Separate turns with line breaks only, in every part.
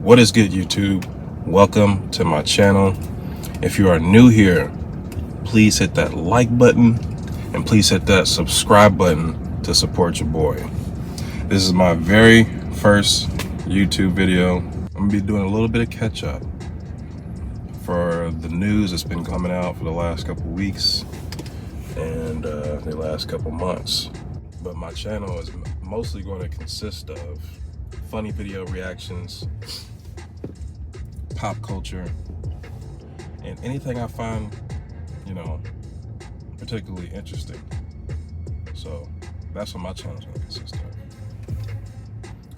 What is good, YouTube? Welcome to my channel. If you are new here, please hit that like button and please hit that subscribe button to support your boy. This is my very first YouTube video. I'm gonna be doing a little bit of catch up for the news that's been coming out for the last couple weeks and the last couple months. But my channel is mostly going to consist of funny video reactions, pop culture, and anything I find, particularly interesting. So that's what my channel is going to consist of.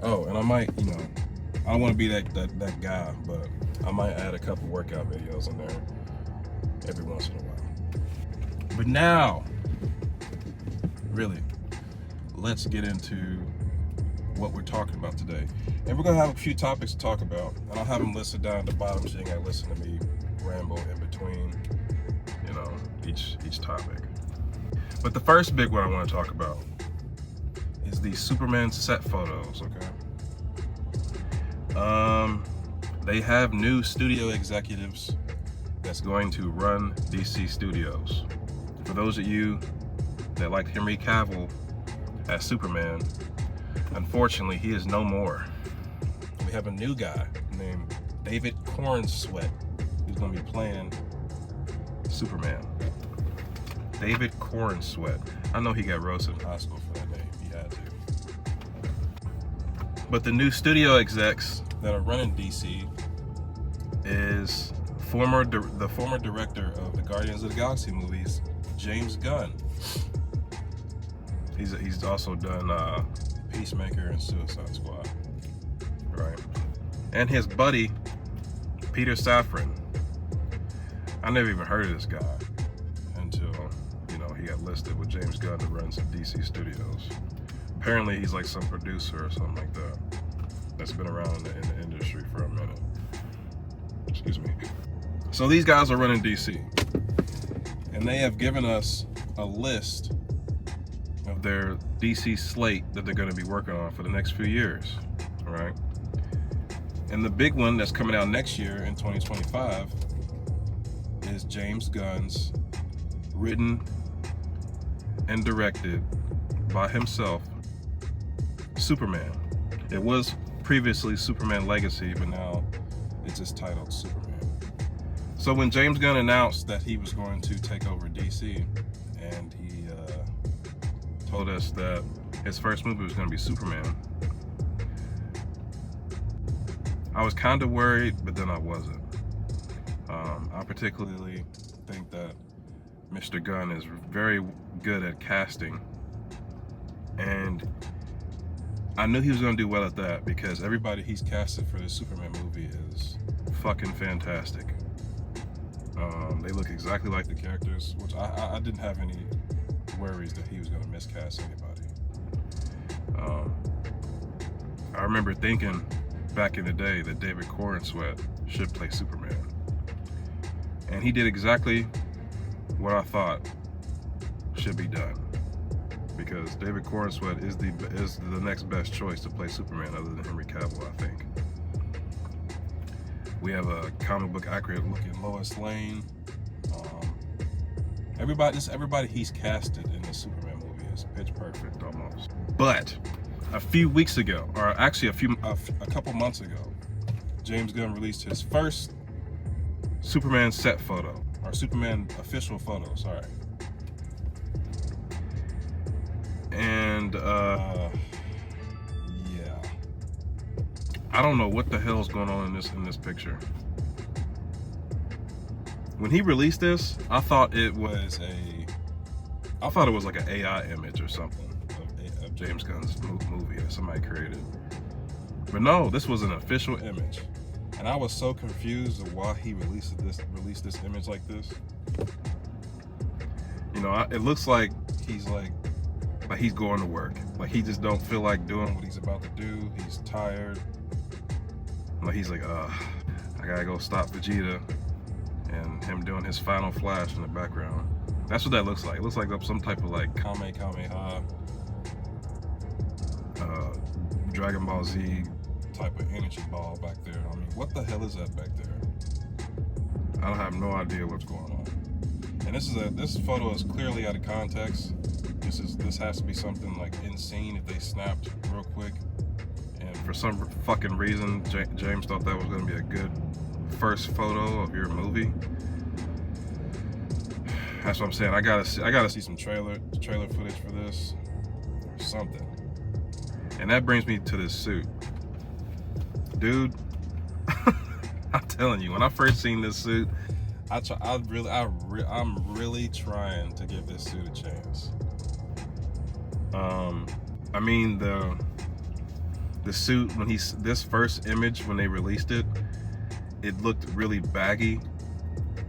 Oh, and I might, I don't want to be that guy, but I might add a couple workout videos in there every once in a while. But now, really, let's get into what we're talking about today. And we're gonna have a few topics to talk about, and I'll have them listed down at the bottom so you can listen to me ramble in between, each topic. But the first big one I want to talk about is the Superman set photos, okay? They have new studio executives that's going to run DC Studios. For those of you that like Henry Cavill as Superman, unfortunately, he is no more. We have a new guy named David Cornsweet who's going to be playing Superman. David Cornsweet. I know he got roasted in high school for that name. He had to. But the new studio execs that are running DC is the former director of the Guardians of the Galaxy movies, James Gunn. He's also done Peacemaker and Suicide Squad, right? And his buddy, Peter Safran. I never even heard of this guy until, he got listed with James Gunn to run some DC Studios. Apparently he's like some producer or something like that that's been around in the industry for a minute. Excuse me. So these guys are running DC, and they have given us a list of their DC slate that they're going to be working on for the next few years, all right? And the big one that's coming out next year in 2025 is James Gunn's written and directed by himself Superman. It was previously Superman Legacy, but now it's just titled Superman. So when James Gunn announced that he was going to take over DC, and he told us that his first movie was going to be Superman, I was kind of worried, but then I wasn't. I particularly think that Mr. Gunn is very good at casting, and I knew he was going to do well at that because everybody he's casted for this Superman movie is fucking fantastic. They look exactly like the characters, which I didn't have any worries that he was going to miscast anybody. I remember thinking back in the day that David Cornsweet should play Superman, and he did exactly what I thought should be done, because David Cornsweet is the next best choice to play Superman other than Henry Cavill, I think. We have a comic book accurate looking Lois Lane. Everybody he's casted in the Superman movie is pitch perfect almost. But a few weeks ago, or actually a couple months ago, James Gunn released his first Superman set photo, or Superman official photo, sorry. And yeah, I don't know what the hell is going on in this picture. When he released this, I thought it was like an AI image or something of James Gunn's movie that somebody created. But no, this was an official image, and I was so confused of why he released this image like this. It looks like he's going to work. Like he just don't feel like doing what he's about to do. He's tired. Like he's like, I gotta go stop Vegeta, and him doing his final flash in the background. That's what that looks like. It looks like some type of like Kamehameha, Dragon Ball Z type of energy ball back there. I mean, what the hell is that back there? I have no idea what's going on. And this photo is clearly out of context. This has to be something like in scene if they snapped real quick. And for some fucking reason, James thought that was going to be a good first photo of your movie. That's what I'm saying. I gotta see some trailer footage for this or something. And that brings me to this suit, dude. I'm telling you, when I first seen this suit, I'm really trying to give this suit a chance. I mean the suit when this first image when they released it, it looked really baggy,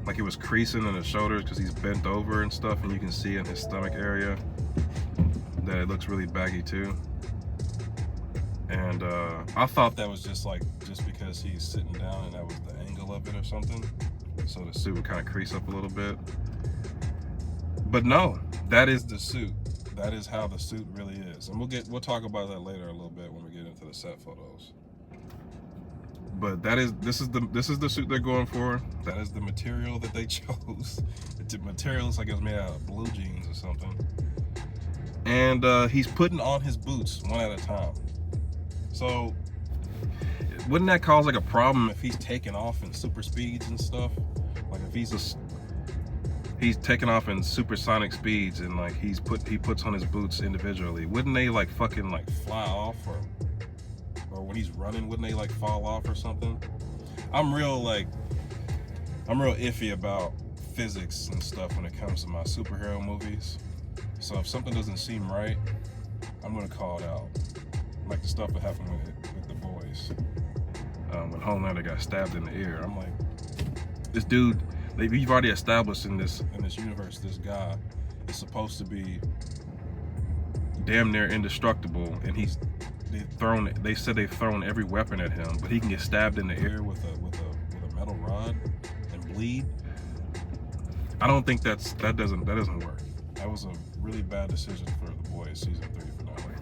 like it was creasing in the shoulders because he's bent over and stuff, and you can see in his stomach area that it looks really baggy too. And I thought that was just because he's sitting down and that was the angle of it or something, so the suit would kind of crease up a little bit. But no, that is the suit. That is how the suit really is, and we'll talk about that later a little bit when we get into the set photos. But this is the suit they're going for. That is the material that they chose. The material looks like it was made out of blue jeans or something. And he's putting on his boots one at a time. So wouldn't that cause like a problem if he's taking off in super speeds and stuff? Like if he's taking off in supersonic speeds and like he puts on his boots individually, wouldn't they like fucking like fly off, or when he's running, wouldn't they like fall off or something? I'm real iffy about physics and stuff when it comes to my superhero movies. So if something doesn't seem right, I'm gonna call it out. Like the stuff that happened with The Boys. When Homelander got stabbed in the ear. I'm like, this dude, you've already established in this universe, this guy is supposed to be damn near indestructible, and they said they've thrown every weapon at him, but he can get stabbed in the ear with a metal rod and bleed. I don't think that doesn't work. That was a really bad decision for The Boys season 3 finale.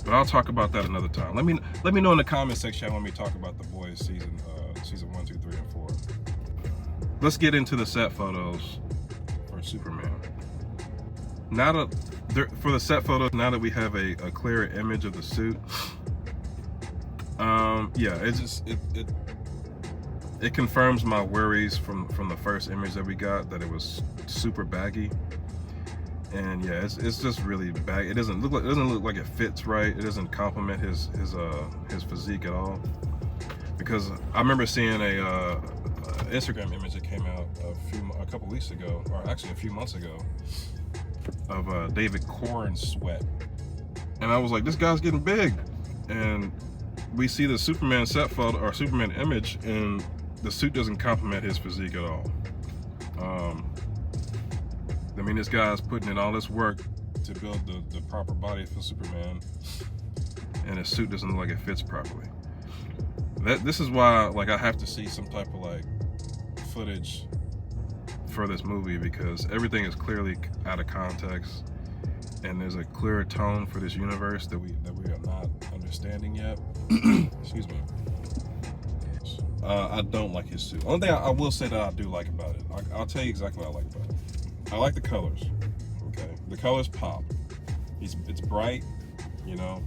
But I'll talk about that another time. Let me know in the comment section when we talk about The Boys season 1, 2, 3, and 4. Let's get into the set photos for Superman. For the set photos, now that we have a clearer image of the suit, yeah, it confirms my worries from the first image that we got, that it was super baggy. And yeah, it's just really baggy. It doesn't look like it fits right. It doesn't complement his physique at all. Because I remember seeing a Instagram image that came out a couple weeks ago, or actually a few months ago, of David Corn's sweat, and I was like, this guy's getting big. And we see the Superman set photo or Superman image, and the suit doesn't complement his physique at all. I mean, this guy's putting in all this work to build the proper body for Superman, and his suit doesn't look like it fits properly. This is why, like, I have to see some type of like footage for this movie, because everything is clearly out of context, and there's a clearer tone for this universe that we are not understanding yet. Excuse me. I don't like his suit. Only thing I will say that I do like about it, I'll tell you exactly what I like about it. I like the colors. Okay, the colors pop. It's bright, you know.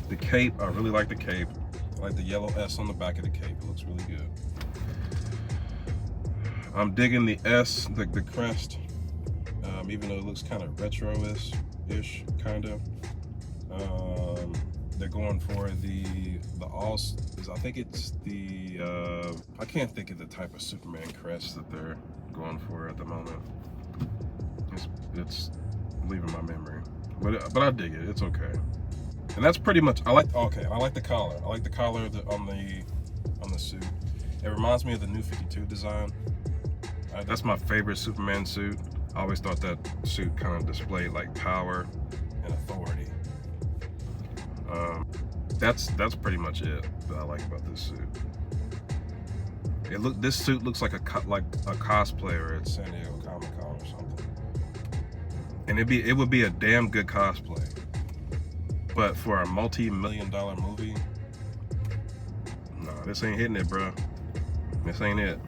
The cape, I really like the cape. I like the yellow S on the back of the cape. It looks really good. I'm digging the S, the crest, even though it looks kind of retro-ish, kind of. They're going for the all. I think it's the. I can't think of the type of Superman crest that they're going for at the moment. It's leaving my memory, but I dig it. It's okay. And that's pretty much. I like the collar. I like the collar on the suit. It reminds me of the New 52 design. That's my favorite Superman suit. I always thought that suit kind of displayed like power and authority. That's pretty much it that I like about this suit. This suit looks like a cosplayer at San Diego Comic-Con or something. And it would be a damn good cosplay. But for a multi-million-dollar movie, this ain't hitting it, bro. This ain't it.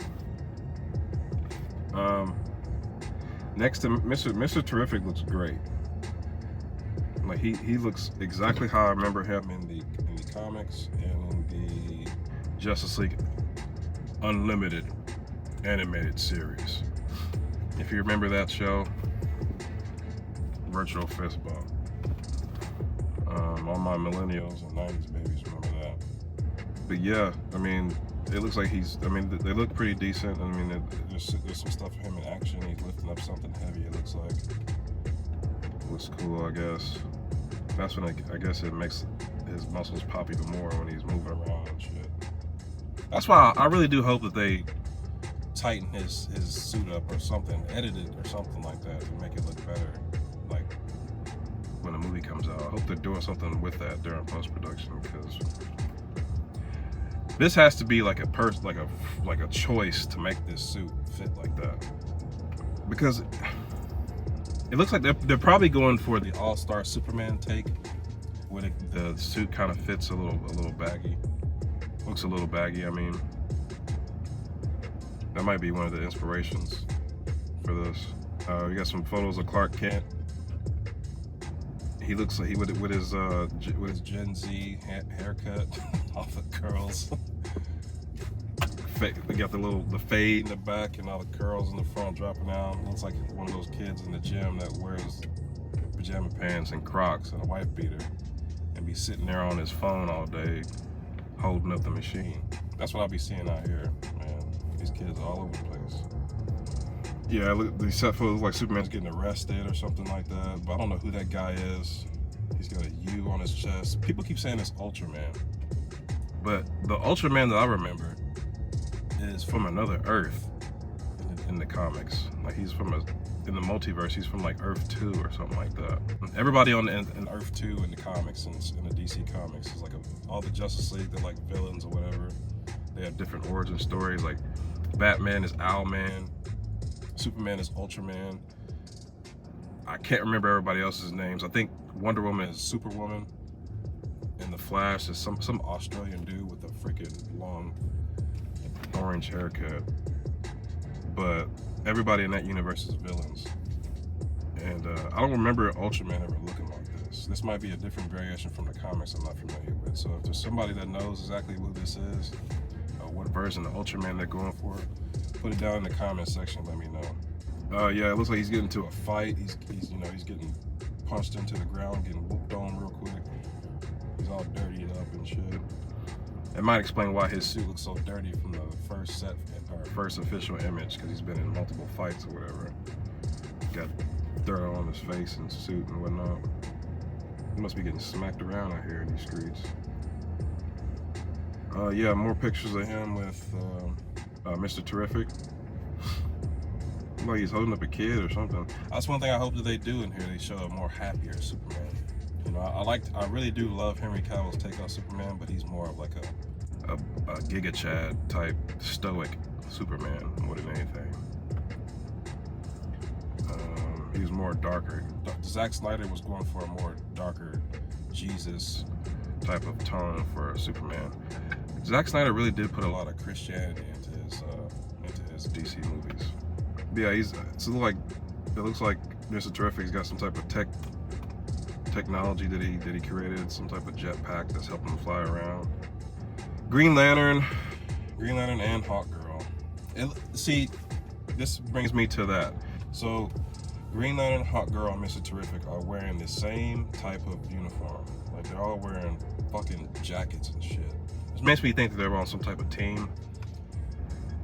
Next to Mr. Terrific looks great. Like he looks exactly how I remember him in the comics and in the Justice League Unlimited animated series. If you remember that show, virtual fist bump. All my millennials and 90s babies remember that. But yeah, I mean, it looks like they look pretty decent. I mean, there's some stuff of him in action. He's lifting up something heavy, it looks like. Looks cool, I guess. That's when I guess it makes his muscles pop even more when he's moving around and shit. That's why I really do hope that they tighten his suit up or something, edit it or something like that to make it look better, like when the movie comes out. I hope they're doing something with that during post-production, because this has to be like a choice to make this suit fit like that, because it looks like they're probably going for the all-star Superman take, where the suit kind of fits a little baggy. Looks a little baggy. I mean, that might be one of the inspirations for this. We got some photos of Clark Kent. He looks like with his Gen Z haircut, all the curls. We got the fade in the back and all the curls in the front dropping out. Looks like one of those kids in the gym that wears pajama pants and Crocs and a wife beater and be sitting there on his phone all day holding up the machine. That's what I'll be seeing out here, man. These kids are all over the place. Yeah, the set photos look like Superman's getting arrested or something like that, but I don't know who that guy is. He's got a U on his chest. People keep saying it's Ultraman, but the Ultraman that I remember is from another Earth in the comics. Like he's in the multiverse, he's from like Earth 2 or something like that. Everybody in Earth 2 in the comics, in the DC comics, is like all the Justice League, they're like villains or whatever. They have different origin stories. Like Batman is Owlman, Superman is Ultraman. I can't remember everybody else's names. I think Wonder Woman is Superwoman, and the Flash is some Australian dude with a freaking long orange haircut. But everybody in that universe is villains, and I don't remember Ultraman ever looking like this. This might be a different variation from the comics I'm not familiar with. So if there's somebody that knows exactly who this is, what version of Ultraman they're going for, put it down in the comment section. Let me know. Yeah, it looks like he's getting into a fight. He's getting punched into the ground, getting whooped on real quick. He's all dirtied up and shit. It might explain why his suit looks so dirty from the first official image, because he's been in multiple fights or whatever. Got dirt on his face and suit and whatnot. He must be getting smacked around out here in these streets. Yeah, more pictures of him with Mr. Terrific. Like he's holding up a kid or something. That's one thing I hope that they do in here. They show a more happier Superman. You know, I really do love Henry Cavill's take on Superman, but he's more of like a Giga Chad type stoic Superman more than anything. He was more darker. Zack Snyder was going for a more darker Jesus type of tone for Superman. Zack Snyder really did put a lot of Christianity into his DC movies. Yeah, it looks like Mr. Terrific's got some type of technology that he created, some type of jetpack that's helping him fly around. Green Lantern and Hawkgirl. See, this brings me to that. So Green Lantern, Hawkgirl, and Mr. Terrific are wearing the same type of uniform. Like they're all wearing fucking jackets and shit. It makes me think that they're on some type of team.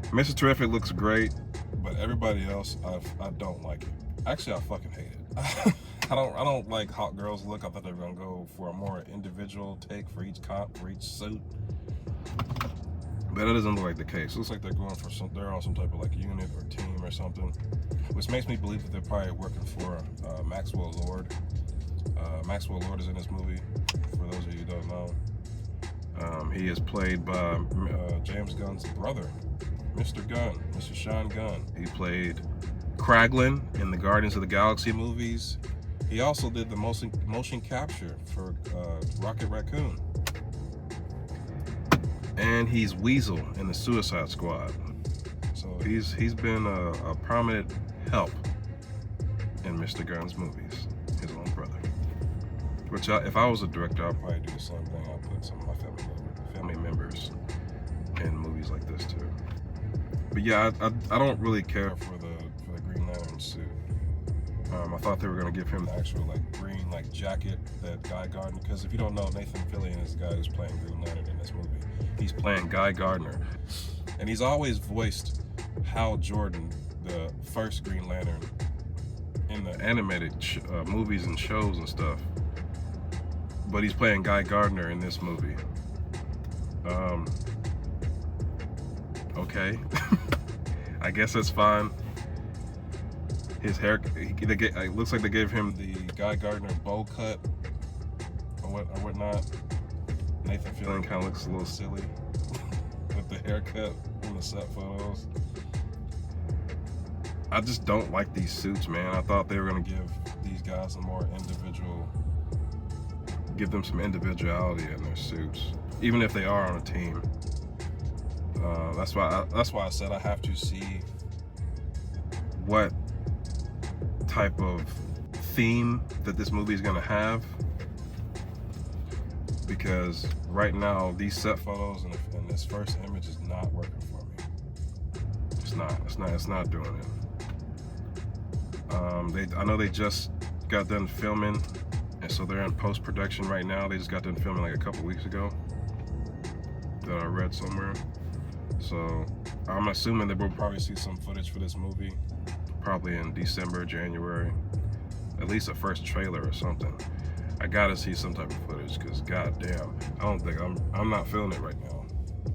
Mr. Terrific looks great, but everybody else, I don't like it. Actually, I fucking hate it. I don't like Hawkgirl's look. I thought they were gonna go for a more individual take for each cop, for each suit. But that doesn't look like the case. It looks like they're going for they're on some type of like unit or team or something, which makes me believe that they're probably working for Maxwell Lord. Maxwell Lord is in this movie, for those of you who don't know. He is played by James Gunn's brother, Mr. Gunn, Mr. Sean Gunn. He played Kraglin in the Guardians of the Galaxy movies. He also did the motion capture for Rocket Raccoon. and he's Weasel in the Suicide Squad. So he's been a prominent help in Mr. Gunn's movies, his own brother. Which if I was a director, I'd probably do the same thing. I'd put some of my family members in movies like this too. But yeah, I don't really care for the Green Lantern suit. I thought they were gonna give him the actual green jacket that Guy Gardner. Because if you don't know, Nathan Fillion is the guy who's playing Green Lantern in this movie. He's playing Guy Gardner, and he's always voiced Hal Jordan, the first Green Lantern, in the animated movies and shows and stuff. But he's playing Guy Gardner in this movie. Okay. I guess that's fine. His hair, it looks like they gave him the Guy Gardner bowl cut or whatnot. Nathan Fillion kind of looks a little silly with the haircut in the set photos. I just don't like these suits, man. I thought they were gonna give these guys a more give them some individuality in their suits, even if they are on a team. That's why I said I have to see what type of theme that this movie is gonna have, because right now these set photos and this first image is not working for me. It's not doing it. I know they just got done filming, and so they're in post-production right now. They just got done filming a couple weeks ago, that I read somewhere. So I'm assuming that we'll probably see some footage for this movie probably in December, January, at least a first trailer or something. I gotta see some type of footage, because goddamn, I'm not feeling it right now.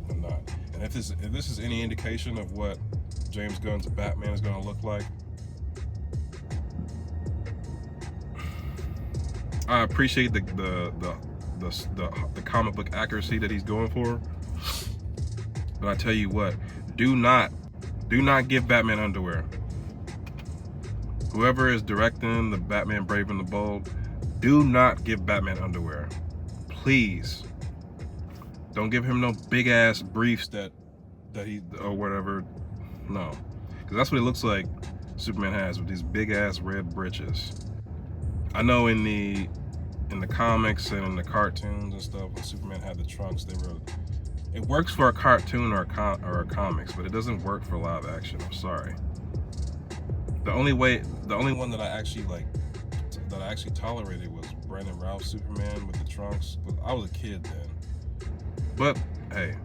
I'm not. And if this is any indication of what James Gunn's Batman is gonna look like, I appreciate the comic book accuracy that he's going for. But I tell you what, do not give Batman underwear. Whoever is directing the Batman Brave and the Bold, do not give Batman underwear. Please. Don't give him no big ass briefs that he, or whatever. No. Because that's what it looks like Superman has, with these big ass red britches. I know in the comics and in the cartoons and stuff, when Superman had the trunks, it works for a cartoon or a comics, but it doesn't work for live action. I'm sorry. The only one that I actually tolerated was Brandon Routh's Superman with the trunks. But I was a kid then. But hey,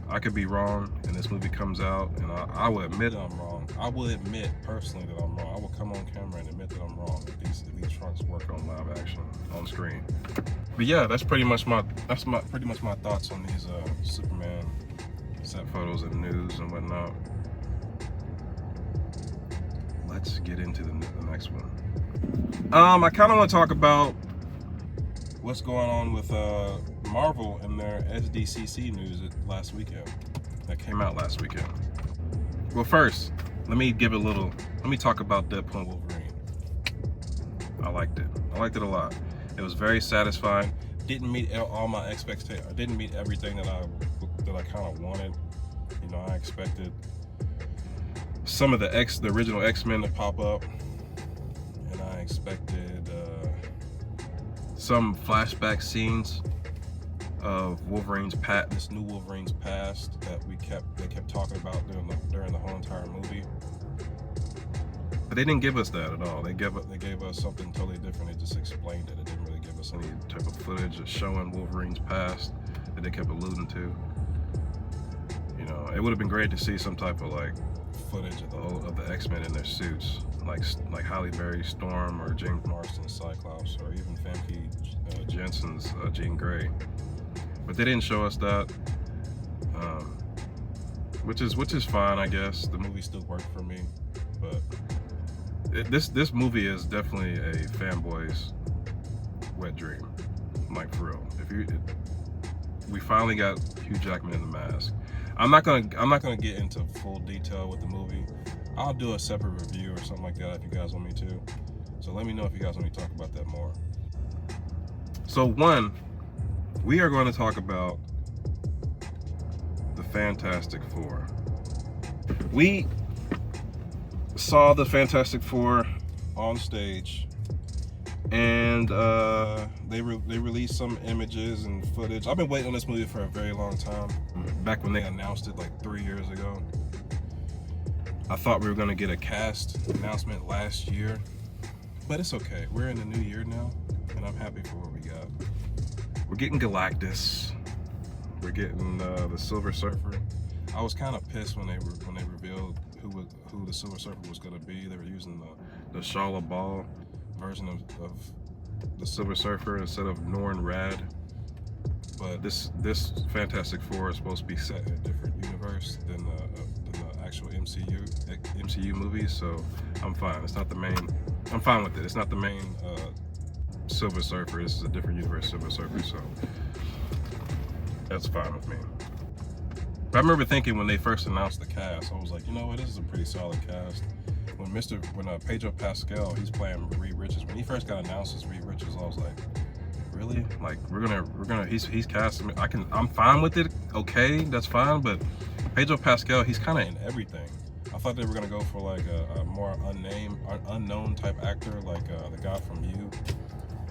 I could be wrong, and this movie comes out, and I will admit I'm wrong. I will admit personally that I'm wrong. I will come on camera and admit that I'm wrong if these trunks work on live action on screen. But yeah, that's pretty much my thoughts on these Superman set photos and news and whatnot. Let's get into the next one. I kind of want to talk about what's going on with Marvel and their SDCC news last weekend. That came out last weekend. Well, first, let me talk about Deadpool and Wolverine. I liked it. I liked it a lot. It was very satisfying. Didn't meet all my expectations. I didn't meet everything that I kind of wanted. You know, I expected some of the original X-Men to pop up, and I expected some flashback scenes of this new Wolverine's past that they kept talking about during the whole entire movie. But they didn't give us that at all. They gave us something totally different. They just explained it. It didn't really give us any type of footage of showing Wolverine's past that they kept alluding to. You know, it would have been great to see some type of footage of the X-Men in their suits, like Halle Berry's Storm, or James Marsden's Cyclops, or even Famke Janssen's Jean Grey. But they didn't show us that, which is fine, I guess. The movie still worked for me, but this movie is definitely a fanboy's wet dream, for real. We finally got Hugh Jackman in the mask. I'm not gonna get into full detail with the movie. I'll do a separate review or something like that if you guys want me to. So let me know if you guys want me to talk about that more. So we are going to talk about Fantastic Four. We saw the Fantastic Four on stage, and they released some images and footage. I've been waiting on this movie for a very long time. Back when they announced it like 3 years ago. I thought we were gonna get a cast announcement last year, but it's okay. We're in the new year now, and I'm happy for what we got. We're getting Galactus. We're getting the Silver Surfer. I was kind of pissed when they revealed who the Silver Surfer was gonna be. They were using the Shala Ball version of the Silver Surfer instead of Norn Rad. But this Fantastic Four is supposed to be set in a different universe than the actual MCU movies, so I'm fine. It's not the main. I'm fine with it. It's not the main Silver Surfer. This is a different universe Silver Surfer, so that's fine with me. But I remember thinking when they first announced the cast, I was like, you know what, this is a pretty solid cast. When Pedro Pascal, he's playing Reed Richards. When he first got announced as Reed Richards, I was like, really? Like we're gonna he's casting. I'm fine with it. Okay, that's fine. But Pedro Pascal, he's kind of in everything. I thought they were gonna go for like a more unknown type actor, like the guy from You.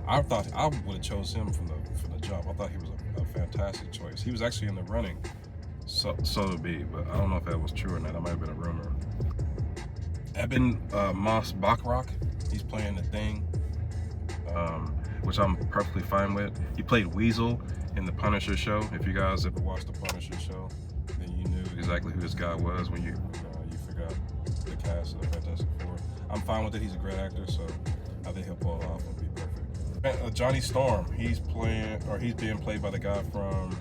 I thought I would have chose him from the jump. I thought he was a fantastic choice. He was actually in the running, so to be, but I don't know if that was true or not. That might have been a rumor. Eben Moss Bachrach, he's playing the Thing, which I'm perfectly fine with. He played Weasel in the Punisher show. If you guys ever watched the Punisher show, then you knew exactly who this guy was when you figured out the cast of the Fantastic Four. I'm fine with it. He's a great actor, so I think he'll pull it off and be perfect. Johnny Storm, he's being played by the guy from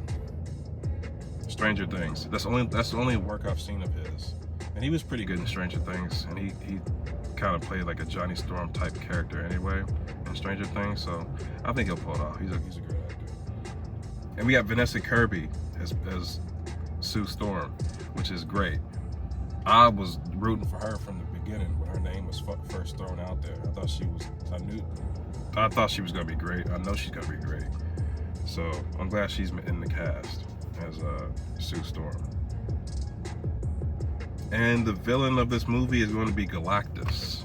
Stranger Things. That's the only work I've seen of his. And he was pretty good in Stranger Things, and he kind of played like a Johnny Storm type character anyway in Stranger Things, so I think he'll pull it off. He's a great actor. And we got Vanessa Kirby as Sue Storm, which is great. I was rooting for her from the beginning when her name was first thrown out there. I thought she was gonna be great. I know she's gonna be great. So I'm glad she's in the cast as Sue Storm. And the villain of this movie is going to be Galactus,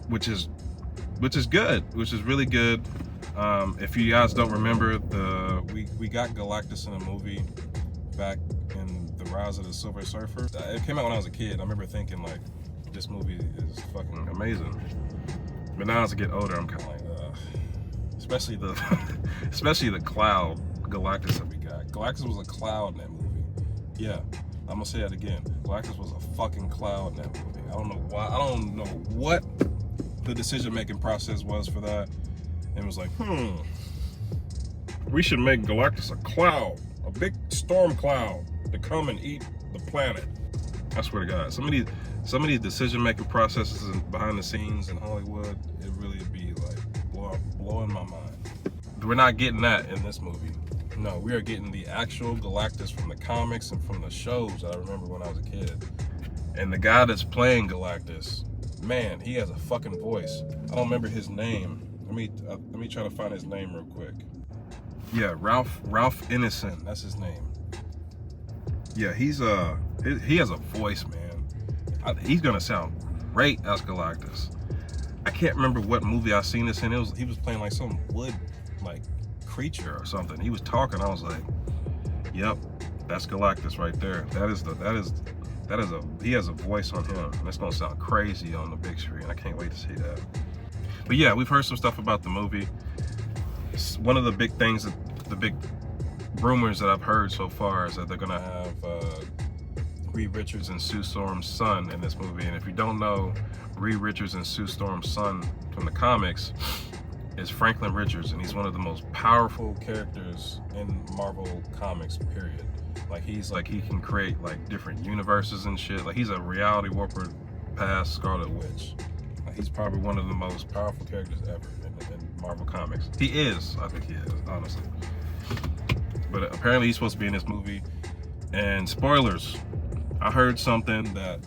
which is good, which is really good. If you guys don't remember, we got Galactus in a movie back in The Rise of the Silver Surfer. It came out when I was a kid. I remember thinking like, this movie is fucking amazing. But now as I get older, I'm kind of like, especially the cloud Galactus that we got. Galactus was a cloud in that movie. Yeah, I'm gonna say that again. Galactus was a fucking cloud in that movie. I don't know why. I don't know what the decision-making process was for that. And it was like, we should make Galactus a cloud, a big storm cloud to come and eat the planet. I swear to God, some of these decision-making processes behind the scenes in Hollywood, it really be like blowing my mind. We're not getting that in this movie. No, we are getting the actual Galactus from the comics and from the shows that I remember when I was a kid. And the guy that's playing Galactus, man, he has a fucking voice. I don't remember his name. Let me try to find his name real quick. Yeah, Ralph Ineson, that's his name. Yeah, he has a voice, man. He's gonna sound great as Galactus. I can't remember what movie I seen this in. He was playing like some wood like creature or something. He was talking. I was like, yep, that's Galactus right there. He has a voice on him. That's gonna sound crazy on the big screen. I can't wait to see that. But yeah, we've heard some stuff about the movie. One of the big things, the big rumors that I've heard so far is that they're gonna have Reed Richards and Sue Storm's son in this movie. And if you don't know, Reed Richards and Sue Storm's son from the comics is Franklin Richards, and he's one of the most powerful characters in Marvel Comics, period. Like he can create like different universes and shit. Like he's a reality warper past Scarlet Witch. Like, he's probably one of the most powerful characters ever in Marvel Comics. I think he is, honestly. But apparently he's supposed to be in this movie. And spoilers, I heard something that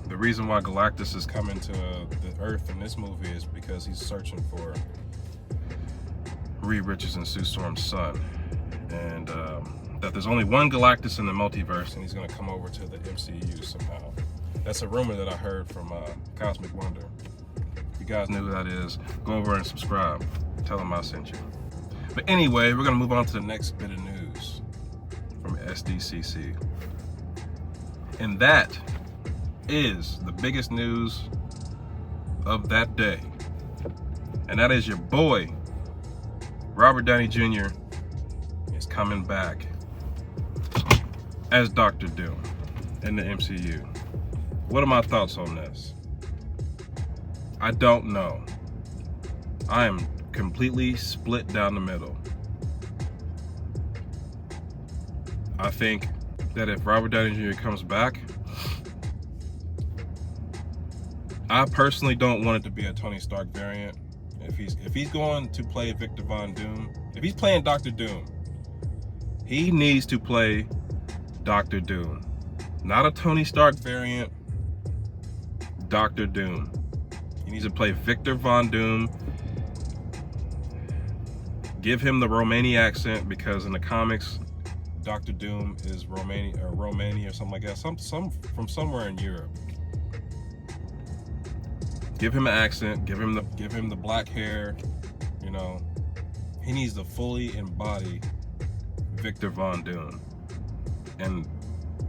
the reason why Galactus is coming to the Earth in this movie is because he's searching for Reed Richards and Sue Storm's son, and that there's only one Galactus in the multiverse, and he's going to come over to the MCU somehow. That's a rumor that I heard from Cosmic Wonder. If you guys know who that is, go over and subscribe. Tell them I sent you. But anyway, we're going to move on to the next bit of news from SDCC. And that is the biggest news of that day. And that is your boy, Robert Downey Jr. is coming back as Dr. Doom in the MCU. What are my thoughts on this? I don't know. I am completely split down the middle. I think that if Robert Downey Jr. comes back, I personally don't want it to be a Tony Stark variant. If he's going to play Victor Von Doom, if he's playing Dr. Doom, he needs to play Dr. Doom. Not a Tony Stark variant, Dr. Doom. He needs to play Victor Von Doom. Give him the Romanian accent, because in the comics, Dr. Doom is Romania or something like that. Some from somewhere in Europe. Give him an accent. Give him the black hair. You know, he needs to fully embody Victor Von Doom, and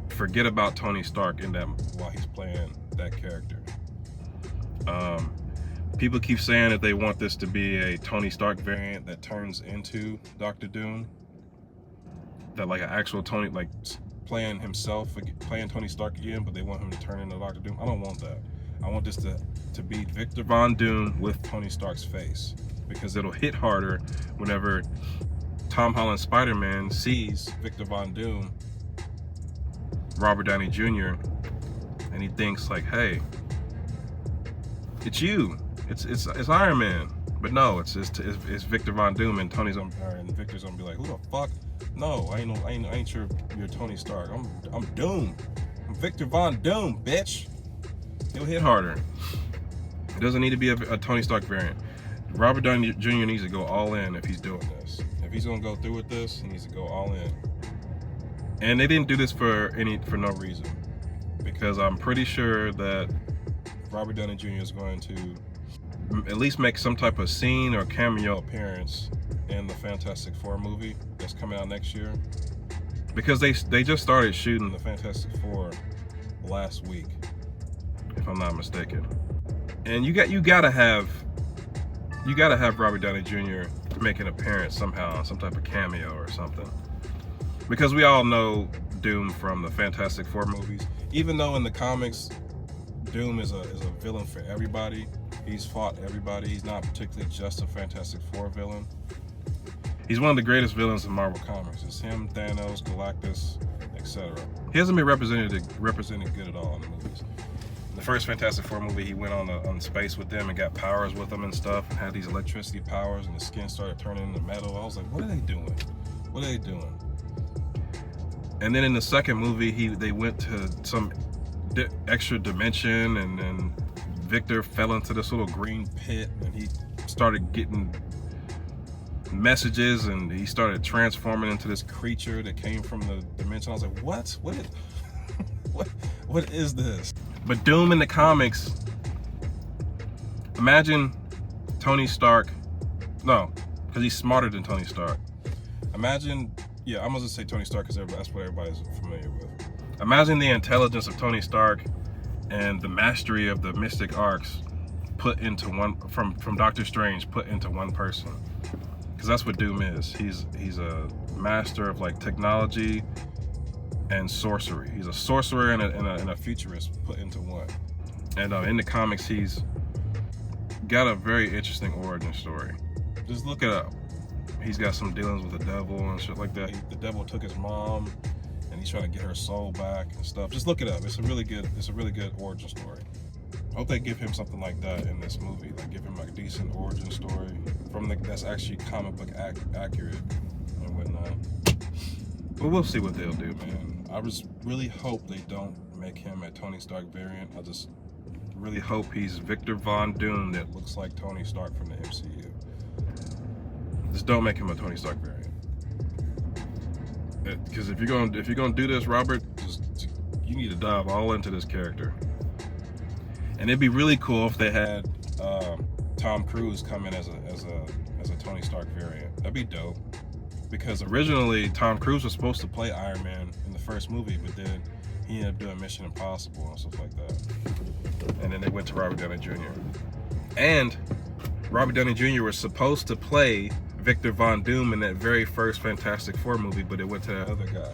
forget about Tony Stark in that while he's playing that character. People keep saying that they want this to be a Tony Stark variant that turns into Dr. Doom. That like an actual Tony, like playing himself, playing Tony Stark again, but they want him to turn into Dr. Doom. I don't want that. I want this to be Victor Von Doom with Tony Stark's face, because it'll hit harder whenever Tom Holland's Spider-Man sees Victor Von Doom, Robert Downey Jr., and he thinks like, hey, it's you. It's Iron Man. But no, it's Victor Von Doom, and Victor's gonna be like, who the fuck? No, I ain't sure you're Tony Stark. I'm Doom. I'm Victor Von Doom, bitch. It'll hit harder. It doesn't need to be a Tony Stark variant. Robert Downey Jr. needs to go all in if he's doing this. If he's gonna go through with this, he needs to go all in. And they didn't do this for no reason, because I'm pretty sure that Robert Downey Jr. is going to at least make some type of scene or cameo appearance in the Fantastic Four movie that's coming out next year, because they just started shooting the Fantastic Four last week, if I'm not mistaken. And you gotta have Robert Downey Jr. make an appearance somehow, some type of cameo or something, because we all know Doom from the Fantastic Four movies. Even though in the comics Doom is a villain for everybody, he's fought everybody. He's not particularly just a Fantastic Four villain. He's one of the greatest villains in Marvel Comics. It's him, Thanos, Galactus, etc. He hasn't been represented good at all in the movies. In the first Fantastic Four movie, he went on space with them and got powers with them and stuff, and had these electricity powers, and his skin started turning into metal. I was like, what are they doing? What are they doing? And then in the second movie, they went to some extra dimension, and then Victor fell into this little green pit, and he started getting messages, and he started transforming into this creature that came from the dimension. I was like, what is this? But Doom in the comics, imagine Tony Stark, no, because he's smarter than Tony Stark. Imagine, yeah, I'm gonna just say Tony Stark because that's what everybody's familiar with. Imagine the intelligence of Tony Stark and the mastery of the mystic arts put into one, from Doctor Strange, put into one person. Because that's what Doom is. He's a master of like technology and sorcery. He's a sorcerer and a futurist put into one. And in the comics, he's got a very interesting origin story. Just look it up. He's got some dealings with the devil and shit like that. The devil took his mom, and he's trying to get her soul back and stuff. Just look it up. It's a really good origin story. I hope they give him something like that in this movie. Like, give him like a decent origin story that's actually comic book accurate and whatnot. But we'll see what they'll do, man. I just really hope they don't make him a Tony Stark variant. I just really hope he's Victor Von Doom that looks like Tony Stark from the MCU. Just don't make him a Tony Stark variant. Because if you're gonna do this, Robert, you need to dive all into this character. And it'd be really cool if they had Tom Cruise come in as a Tony Stark variant. That'd be dope. Because originally Tom Cruise was supposed to play Iron Man in the first movie, but then he ended up doing Mission Impossible and stuff like that. And then they went to Robert Downey Jr. And Robert Downey Jr. was supposed to play Victor Von Doom in that very first Fantastic Four movie, but it went to that other guy.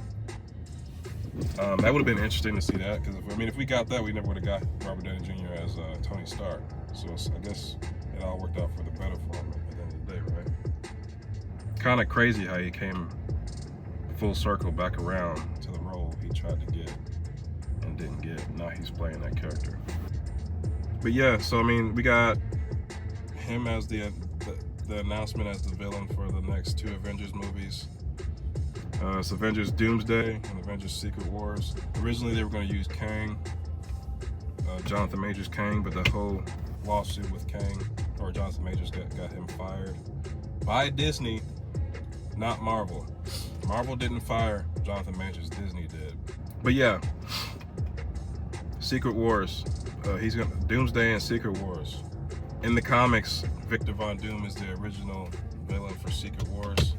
That would have been interesting to see that, because if we got that, we never would have got Robert Downey Jr. as Tony Stark. So I guess it all worked out for the better for him at the end of the day, right? Kind of crazy how he came full circle back around to the role he tried to get and didn't get. Now he's playing that character. But yeah, so we got him as the announcement as the villain for the next 2 Avengers movies. It's Avengers Doomsday and Avengers Secret Wars. Originally they were going to use Kang, Jonathan Majors Kang, but the whole lawsuit with Kang, or Jonathan Majors got him fired by Disney, not Marvel. Marvel didn't fire Jonathan Majors, Disney did. But yeah, Secret Wars. He's gonna Doomsday and Secret Wars. In the comics, Victor Von Doom is the original villain for Secret Wars.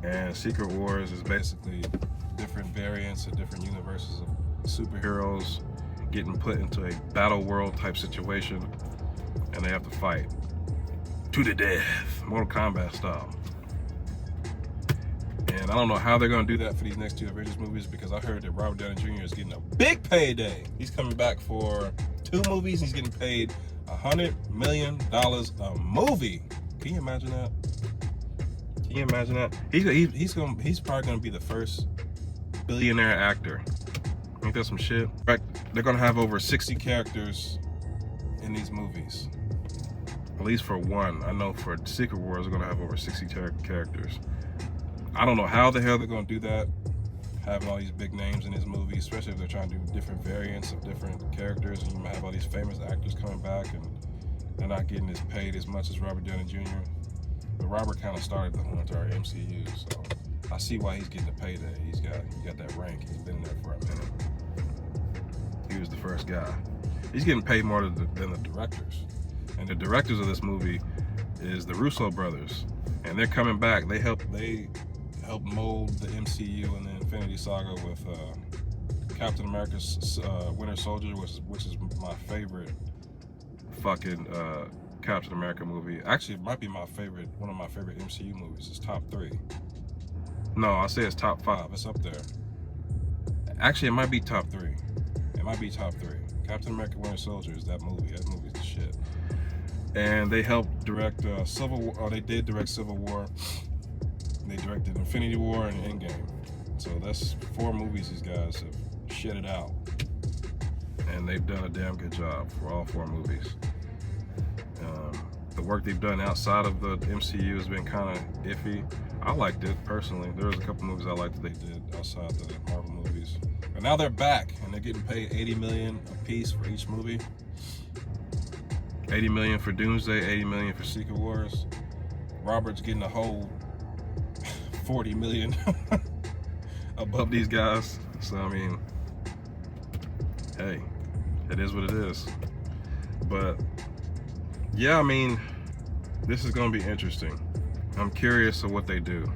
And Secret Wars is basically different variants of different universes of superheroes getting put into a battle world type situation, and they have to fight to the death, Mortal Kombat style. And I don't know how they're gonna do that for these next 2 Avengers movies, because I heard that Robert Downey Jr. is getting a big payday. He's coming back for 2 movies. He's getting paid $100 million a movie. Can you imagine that? Can you imagine that? He's probably gonna be the first billionaire actor. Ain't that some shit? Right? They're gonna have over 60 characters in these movies. At least for one. I know for Secret Wars, they're gonna have over 60 characters. I don't know how the hell they're gonna do that, having all these big names in this movie, especially if they're trying to do different variants of different characters, and you might have all these famous actors coming back, and they're not getting as paid as much as Robert Downey Jr. But Robert kind of started the whole entire MCU, so I see why he's getting the payday. He got that rank. He's been there for a minute. He was the first guy. He's getting paid more than the directors. And the directors of this movie is the Russo brothers, and they're coming back. They helped mold the MCU and the Infinity Saga with Captain America's Winter Soldier, which is my favorite fucking Captain America movie. Actually, it might be one of my favorite MCU movies. It's top 3. No, I say it's top 5. It's up there. Actually, it might be top 3. It might be top 3. Captain America Winter Soldier is that movie. That movie's the shit. And they helped direct Civil War. Or they did direct Civil War. They directed Infinity War and Endgame. So that's 4 movies these guys have shitted out. And they've done a damn good job for all 4 movies. The work they've done outside of the MCU has been kind of iffy. I liked it personally. There was a couple movies I liked that they did outside the Marvel movies. But now they're back, and they're getting paid $80 million a piece for each movie. $80 million for Doomsday, $80 million for Secret Wars. Robert's getting a whole $40 million above these guys. So hey, it is what it is. But yeah, this is gonna be interesting. I'm curious of what they do.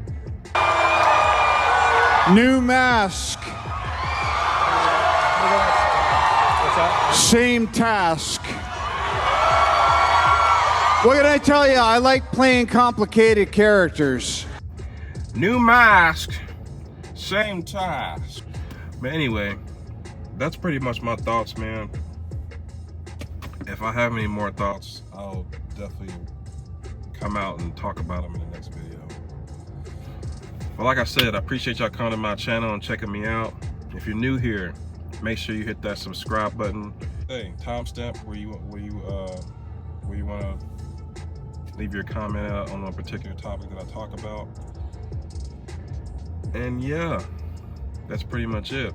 New mask.
What's that?
Same task. What can I tell you? I like playing complicated characters.
New mask, same task. But anyway, that's pretty much my thoughts, man. If I have any more thoughts, I'll definitely come out and talk about them in the next video. But like I said, I appreciate y'all coming to my channel and checking me out. If you're new here, make sure you hit that subscribe button. Hey, timestamp where you want to leave your comment out on a particular topic that I talk about. And yeah, that's pretty much it.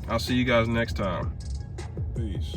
I'll see you guys next time. Peace.